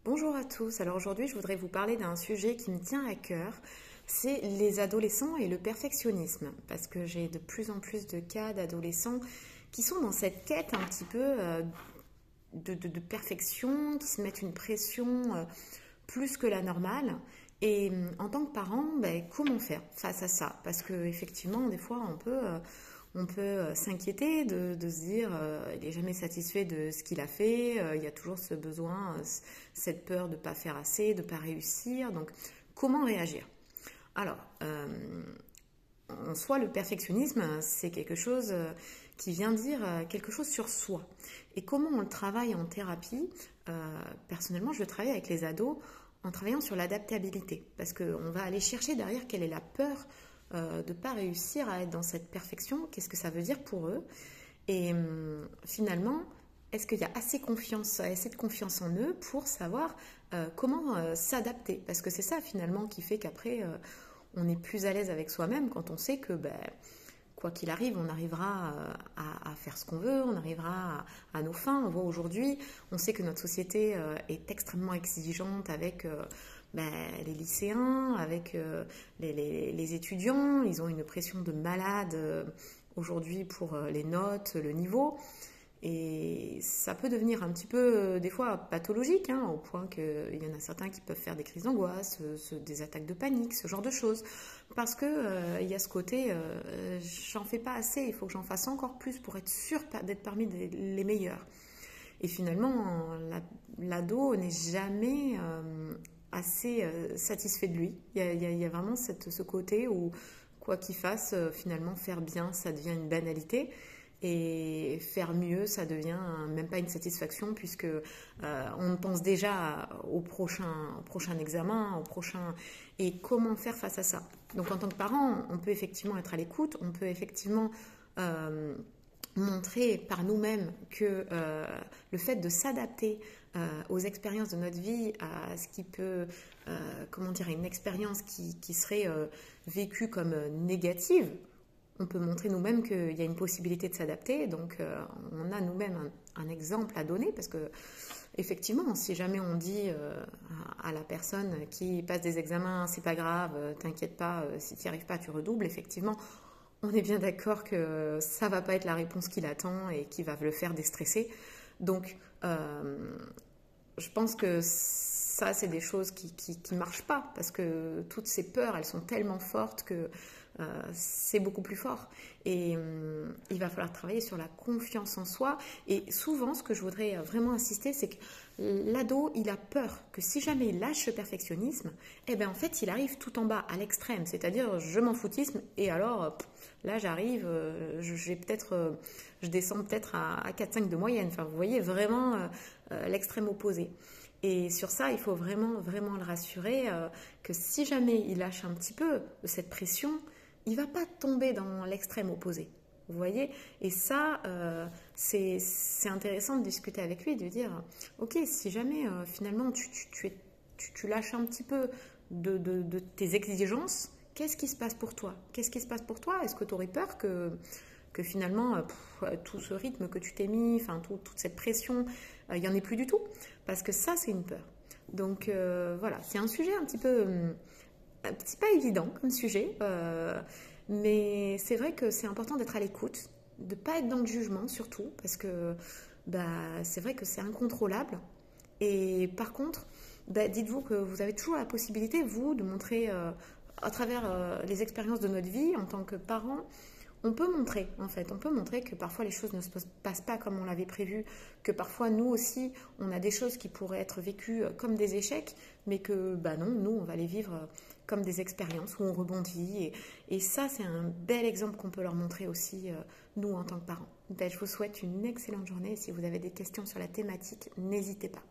Bonjour à tous, alors aujourd'hui je voudrais vous parler d'un sujet qui me tient à cœur, c'est les adolescents et le perfectionnisme, parce que j'ai de plus en plus de cas d'adolescents qui sont dans cette quête un petit peu de perfection, qui se mettent une pression plus que la normale. Et en tant que parent, comment faire face à ça? Parce qu'effectivement, des fois, on peut s'inquiéter de se dire il n'est jamais satisfait de ce qu'il a fait, il y a toujours ce besoin, cette peur de ne pas faire assez, de ne pas réussir. Donc, comment réagir? Alors, en soi, le perfectionnisme, c'est quelque chose qui vient dire quelque chose sur soi. Et comment on le travaille en thérapie? Personnellement, je travaille avec les ados en travaillant sur l'adaptabilité. Parce qu'on va aller chercher derrière quelle est la peur de ne pas réussir à être dans cette perfection. Qu'est-ce que ça veut dire pour eux? Et finalement, est-ce qu'il y a assez de confiance en eux pour savoir comment s'adapter? Parce que c'est ça finalement qui fait qu'après, on est plus à l'aise avec soi-même quand on sait que quoi qu'il arrive, on arrivera à faire ce qu'on veut, on arrivera à nos fins. On voit aujourd'hui, on sait que notre société est extrêmement exigeante avec les lycéens, avec les étudiants. Ils ont une pression de malade aujourd'hui pour les notes, le niveau. Et ça peut devenir un petit peu, des fois, pathologique, au point qu'il y en a certains qui peuvent faire des crises d'angoisse, des attaques de panique, ce genre de choses. Parce que il y a ce côté, j'en fais pas assez, il faut que j'en fasse encore plus pour être sûr d'être parmi les meilleurs. Et finalement, l'ado n'est jamais assez satisfait de lui. Il y a vraiment ce côté où, quoi qu'il fasse, finalement, faire bien, ça devient une banalité. Et faire mieux, ça devient même pas une satisfaction puisque on pense déjà au prochain examen, au prochain... Et comment faire face à ça? Donc en tant que parent, on peut effectivement être à l'écoute, on peut effectivement montrer par nous-mêmes que le fait de s'adapter aux expériences de notre vie, à ce qui peut, une expérience qui serait vécue comme négative, on peut montrer nous-mêmes qu'il y a une possibilité de s'adapter. Donc, on a nous-mêmes un exemple à donner parce que, effectivement, si jamais on dit à la personne qui passe des examens, c'est pas grave, t'inquiète pas, si tu n'y arrives pas, tu redoubles, effectivement, on est bien d'accord que ça va pas être la réponse qu'il attend et qui va le faire déstresser. Donc, je pense que ça, c'est des choses qui marchent pas parce que toutes ces peurs, elles sont tellement fortes que c'est beaucoup plus fort. Et il va falloir travailler sur la confiance en soi. Et souvent, ce que je voudrais vraiment insister, c'est que l'ado, il a peur que si jamais il lâche ce perfectionnisme, en fait, il arrive tout en bas, à l'extrême. C'est-à-dire, je m'en foutisme et alors, là, j'arrive, je descends peut-être à 4-5 de moyenne. Enfin, vous voyez vraiment l'extrême opposé. Et sur ça, il faut vraiment, vraiment le rassurer que si jamais il lâche un petit peu de cette pression, il ne va pas tomber dans l'extrême opposé. Vous voyez? Et ça, c'est intéressant de discuter avec lui, de dire, ok, si jamais finalement tu lâches un petit peu de tes exigences, qu'est-ce qui se passe pour toi? Qu'est-ce qui se passe pour toi? Est-ce que tu aurais peur que finalement, tout ce rythme que tu t'es mis, toute cette pression, il n'y en ait plus du tout? Parce que ça, c'est une peur. Donc voilà, c'est un sujet un petit peu... c'est pas évident comme sujet, mais c'est vrai que c'est important d'être à l'écoute, de ne pas être dans le jugement surtout, parce que c'est vrai que c'est incontrôlable. Et par contre, dites-vous que vous avez toujours la possibilité, vous, de montrer à travers les expériences de notre vie en tant que parents. On peut montrer, en fait, que parfois les choses ne se passent pas comme on l'avait prévu, que parfois nous aussi, on a des choses qui pourraient être vécues comme des échecs, mais que non, nous, on va les vivre comme des expériences où on rebondit. Et ça, c'est un bel exemple qu'on peut leur montrer aussi, nous, en tant que parents. Je vous souhaite une excellente journée et si vous avez des questions sur la thématique, n'hésitez pas.